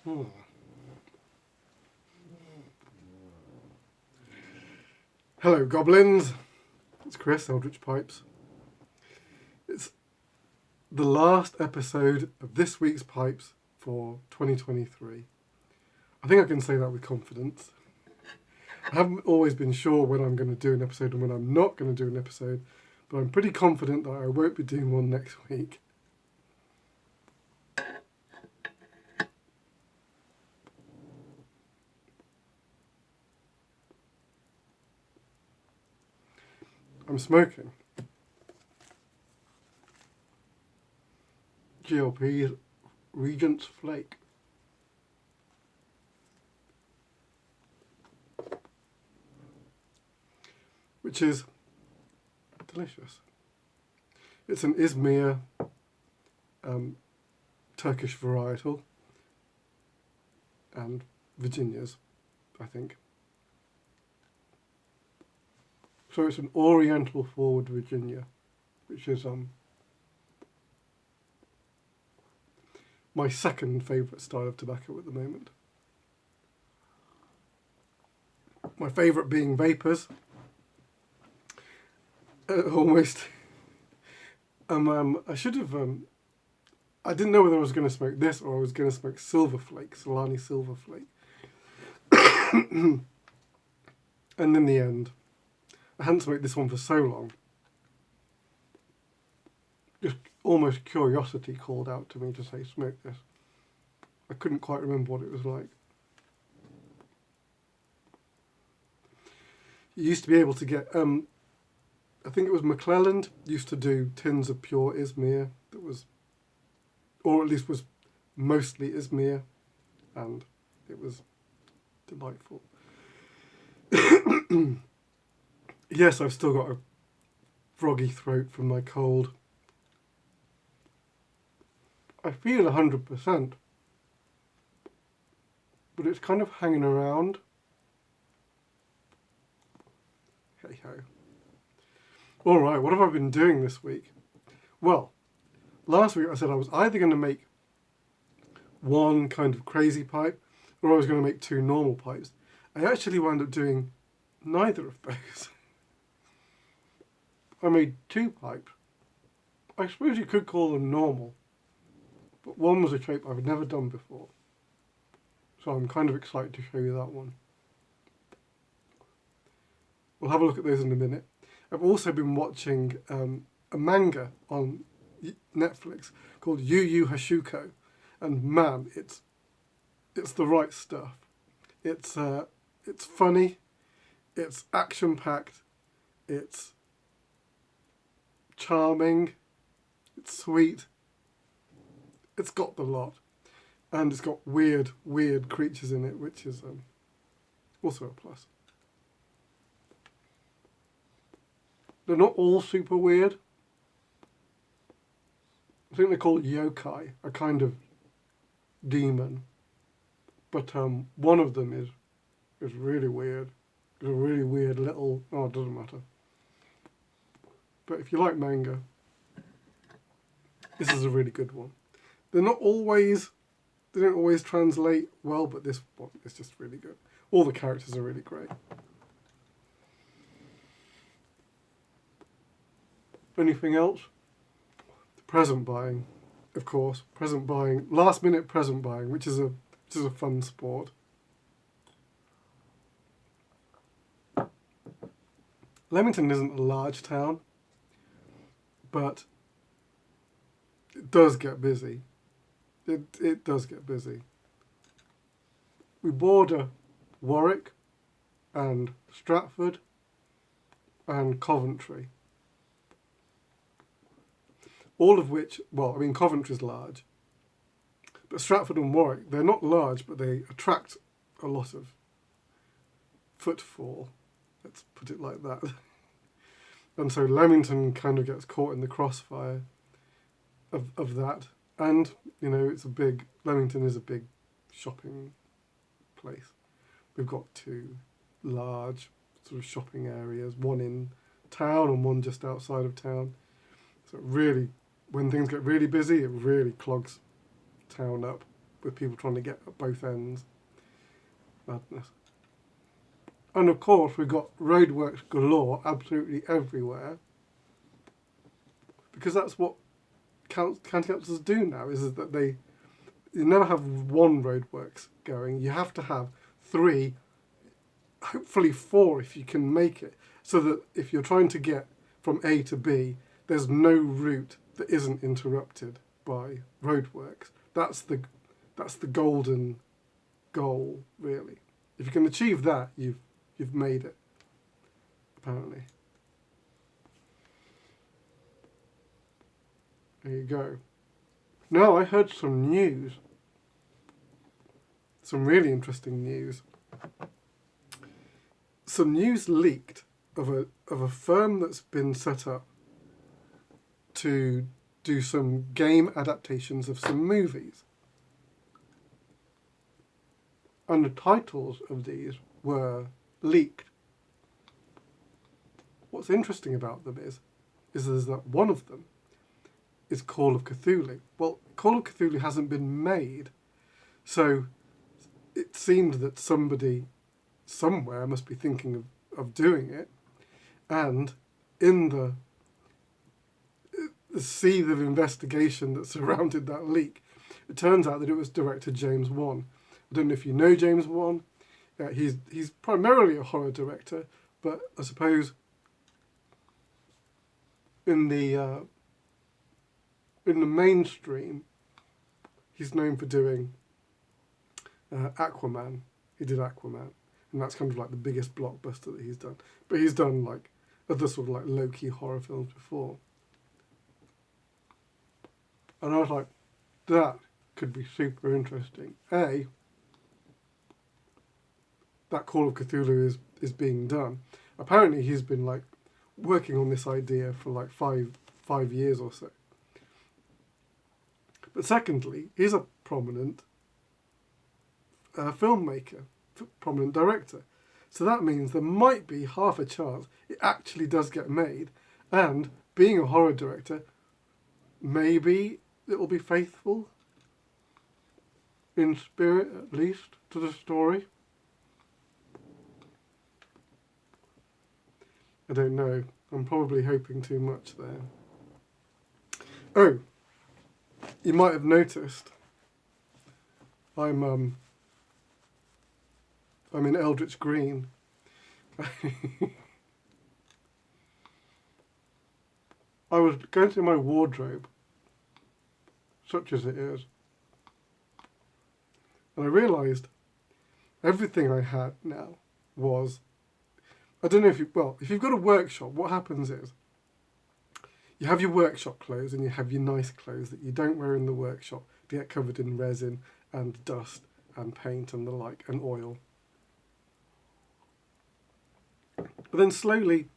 Hmm. Hello, goblins. It's Chris, Eldritch Pipes. It's the last episode of this week's Pipes for 2023. I think I can say that with confidence. I haven't always been sure when I'm going to do an episode and when I'm not going to do an episode, but I'm pretty confident that I won't be doing one next week. I'm smoking GLP's Regent's Flake. Which is delicious. It's an Izmir Turkish varietal and Virginia's, I think. So it's an Oriental forward Virginia, which is my second favourite style of tobacco at the moment. My favourite being Vapors. Almost. I should have. I didn't know whether I was going to smoke this or I was going to smoke Silver Flake, Solani Silver Flake. And in the end, I hadn't smoked this one for so long. Just almost curiosity called out to me to say, smoke this. I couldn't quite remember what it was like. You used to be able to get, I think it was McClelland used to do tins of pure Izmir that was, or at least was mostly Izmir, and it was delightful. Yes, I've still got a froggy throat from my cold. I feel 100%, but it's kind of hanging around. Hey ho. Alright, what have I been doing this week? Well, last week I said I was either going to make one kind of crazy pipe or I was going to make two normal pipes. I actually wound up doing neither of those. I made two pipes. I suppose you could call them normal, but one was a shape I've never done before. So I'm kind of excited to show you that one. We'll have a look at those in a minute. I've also been watching a manga on Netflix called Yu Yu Hakusho, and man, it's the right stuff. It's funny, it's action packed, it's charming, it's sweet, it's got the lot, and it's got weird creatures in it, which is also a plus. They're not all super weird. I think they're called yokai, a kind of demon. But one of them is really weird. It's a really weird little... Oh, it doesn't matter. But if you like manga, this is a really good one. They don't always translate well, but this one is just really good. All the characters are really great. Anything else? Present buying, of course. Present buying, last minute present buying, which is a fun sport. Leamington isn't a large town, but it does get busy. It does get busy. We border Warwick and Stratford and Coventry. All of which, well, I mean, Coventry's large, but Stratford and Warwick, they're not large, but they attract a lot of footfall, let's put it like that. And so Leamington kind of gets caught in the crossfire of that. And, you know, Leamington is a big shopping place. We've got two large sort of shopping areas, one in town and one just outside of town. So it really, when things get really busy, it really clogs town up. with people trying to get at both ends. Madness. And of course, we've got roadworks galore absolutely everywhere. Because that's what county councils do now, is that you never have one roadworks going. You have to have 3, hopefully 4 if you can make it. So that if you're trying to get from A to B, there's no route that isn't interrupted by roadworks. That's the golden goal, really. If you can achieve that, you've made it, apparently. There you go. Now I heard some news. Some really interesting news. Some news leaked of a firm that's been set up to do some game adaptations of some movies. And the titles of these were leaked. What's interesting about them is that one of them is Call of Cthulhu. Well, Call of Cthulhu hasn't been made, so it seemed that somebody somewhere must be thinking of doing it, and in the seethe of investigation that surrounded that leak, it turns out that it was director James Wan. I don't know if you know James Wan. He's primarily a horror director, but I suppose in the mainstream, he's known for doing Aquaman. He did Aquaman, and that's kind of like the biggest blockbuster that he's done. But he's done like other sort of like low-key horror films before. And I was like, that could be super interesting. That Call of Cthulhu is being done. Apparently he's been like working on this idea for like five years or so. But secondly, he's a prominent filmmaker, prominent director. So that means there might be half a chance it actually does get made. And being a horror director, maybe it will be faithful, in spirit at least, to the story. I don't know. I'm probably hoping too much there. Oh, you might have noticed I'm in Eldritch Green. I was going through my wardrobe, such as it is, and I realised everything I had now was, I don't know if you've got a workshop, what happens is you have your workshop clothes and you have your nice clothes that you don't wear in the workshop to get covered in resin and dust and paint and the like and oil. But then slowly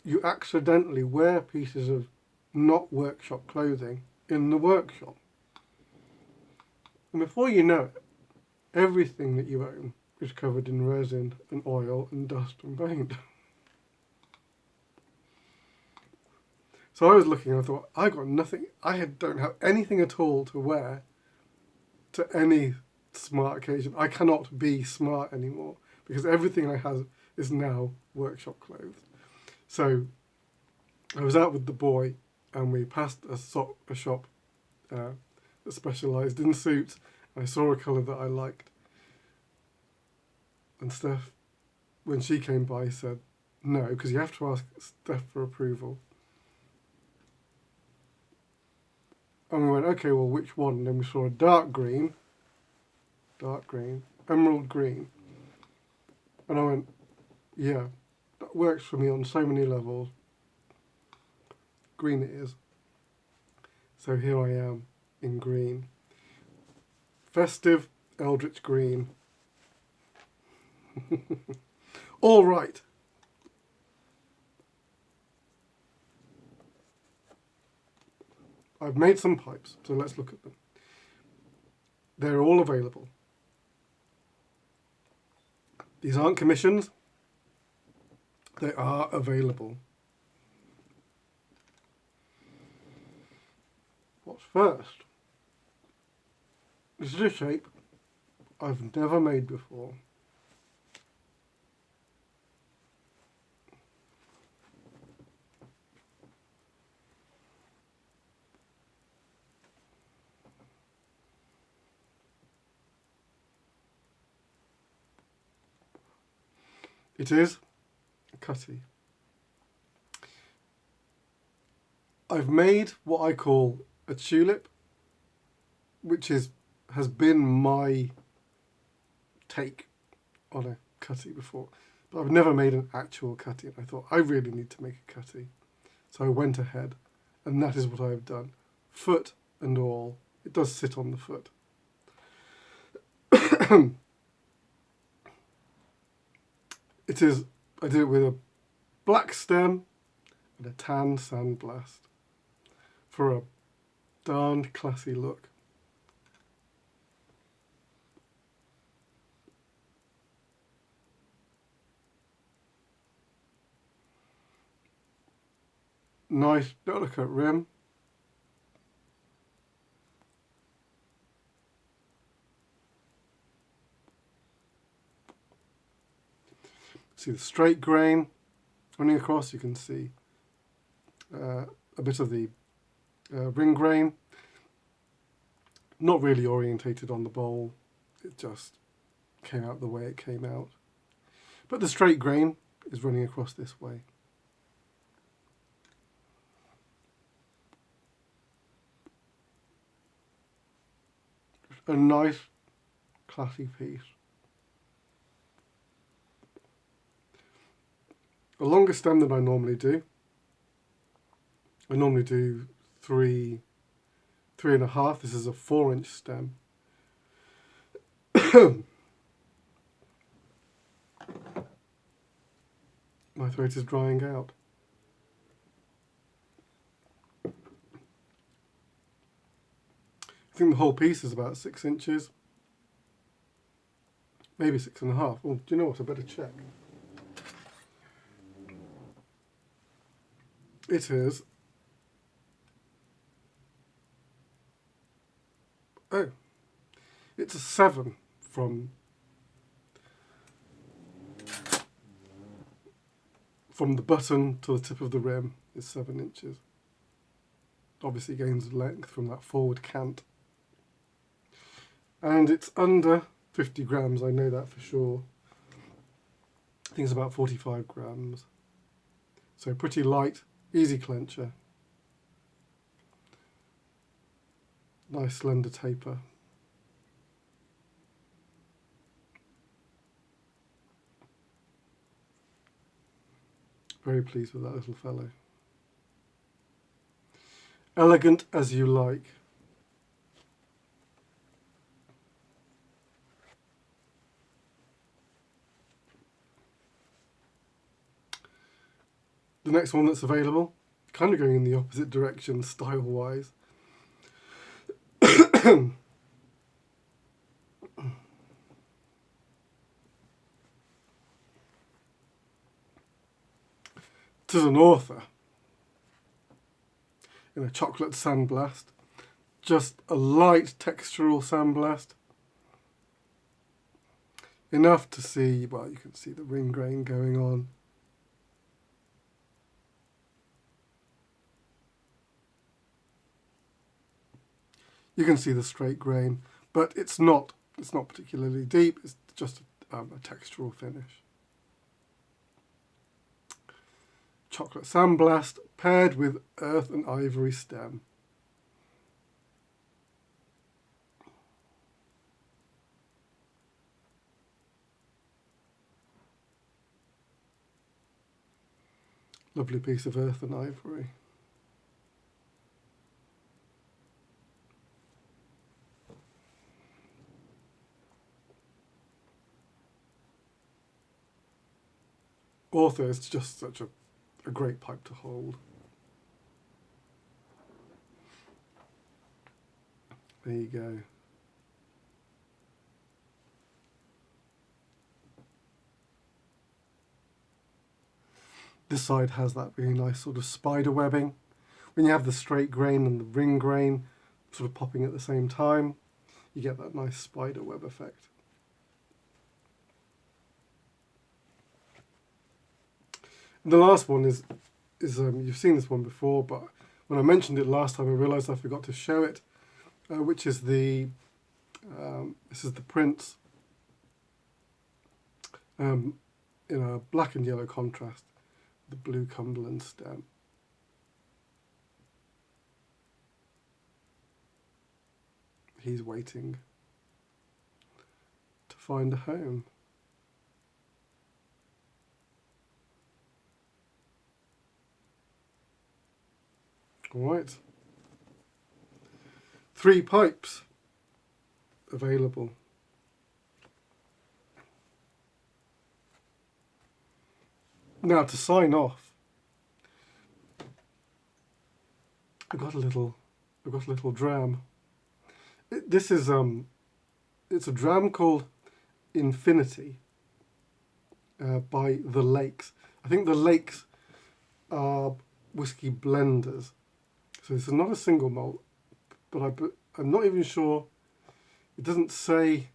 you accidentally wear pieces of not workshop clothing in the workshop. And before you know it, everything that you own is covered in resin and oil and dust and paint. So I was looking and I thought, I got nothing, don't have anything at all to wear to any smart occasion. I cannot be smart anymore because everything I have is now workshop clothes. So I was out with the boy and we passed a shop that specialised in suits. And I saw a colour that I liked. And Steph, when she came by, said no, because you have to ask Steph for approval. And we went, okay, well, which one? And then we saw a dark green, emerald green. And I went, yeah, that works for me on so many levels. Green it is. So here I am in green. Festive Eldritch Green. All right. I've made some pipes, so let's look at them. They're all available. These aren't commissions. They are available. What's first? This is a shape I've never made before. It is a cutty. I've made what I call a tulip, which has been my take on a cutty before. But I've never made an actual cutty, and I thought I really need to make a cutty. So I went ahead, and that is what I've done. Foot and all. It does sit on the foot. It is, I did it with a black stem and a tan sandblast for a darned classy look. Nice delicate rim. See the straight grain running across. You can see a bit of the ring grain. Not really orientated on the bowl. It just came out the way it came out. But the straight grain is running across this way. A nice, classy piece. A longer stem than I normally do. I normally do 3.5. This is a 4-inch stem. My throat is drying out. I think the whole piece is about 6 inches. Maybe 6.5. Oh, do you know what? I better check. It is. Oh, it's a 7 from the button to the tip of the rim is 7 inches. Obviously gains length from that forward cant. And it's under 50 grams, I know that for sure. I think it's about 45 grams. So pretty light, easy clencher. Nice slender taper. Very pleased with that little fellow. Elegant as you like. The next one that's available, kind of going in the opposite direction style-wise. It is an author in a chocolate sandblast, just a light textural sandblast, enough to see, well, you can see the ring grain going on. You can see the straight grain, but it's not particularly deep, it's just a textural finish. Chocolate sandblast paired with earth and ivory stem. Lovely piece of earth and ivory. Author is just such a great pipe to hold. There you go. This side has that really nice sort of spider webbing. When you have the straight grain and the ring grain sort of popping at the same time, you get that nice spider web effect. And the last one is you've seen this one before, but when I mentioned it last time, I realised I forgot to show it, which is this is the Prince in a black and yellow contrast, the blue Cumberland stem. He's waiting to find a home. All right. 3 pipes available. Now to sign off, I've got a little dram. This is it's a dram called Infinity by The Lakes. I think The Lakes are whiskey blenders, so this is not a single malt, but I'm not even sure. It doesn't say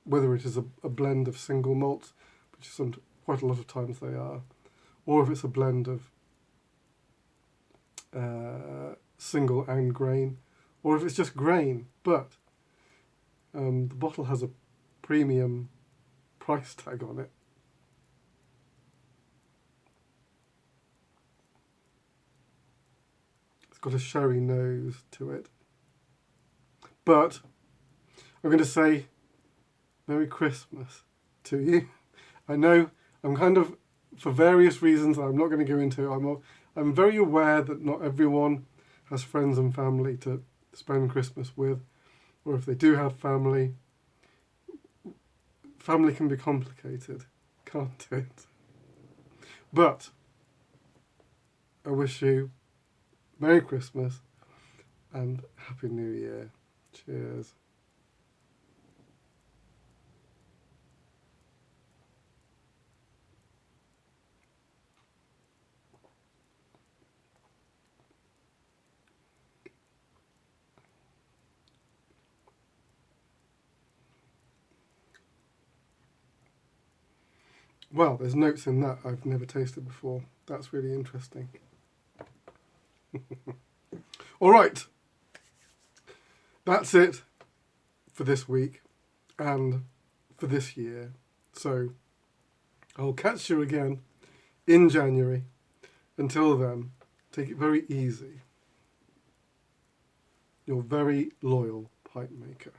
whether it is a blend of single malts, which is quite a lot of times they are, or if it's a blend of single and grain, or if it's just grain. But the bottle has a premium price tag on it. It's got a sherry nose to it. But I'm going to say Merry Christmas to you. I know I'm kind of, for various reasons I'm not going to go into, I'm very aware that not everyone has friends and family to spend Christmas with, or if they do have family can be complicated, can't it? But I wish you Merry Christmas and Happy New Year. Cheers. Well, there's notes in that I've never tasted before. That's really interesting. All right. That's it for this week and for this year. So I'll catch you again in January. Until then, take it very easy. Your very loyal pipe maker.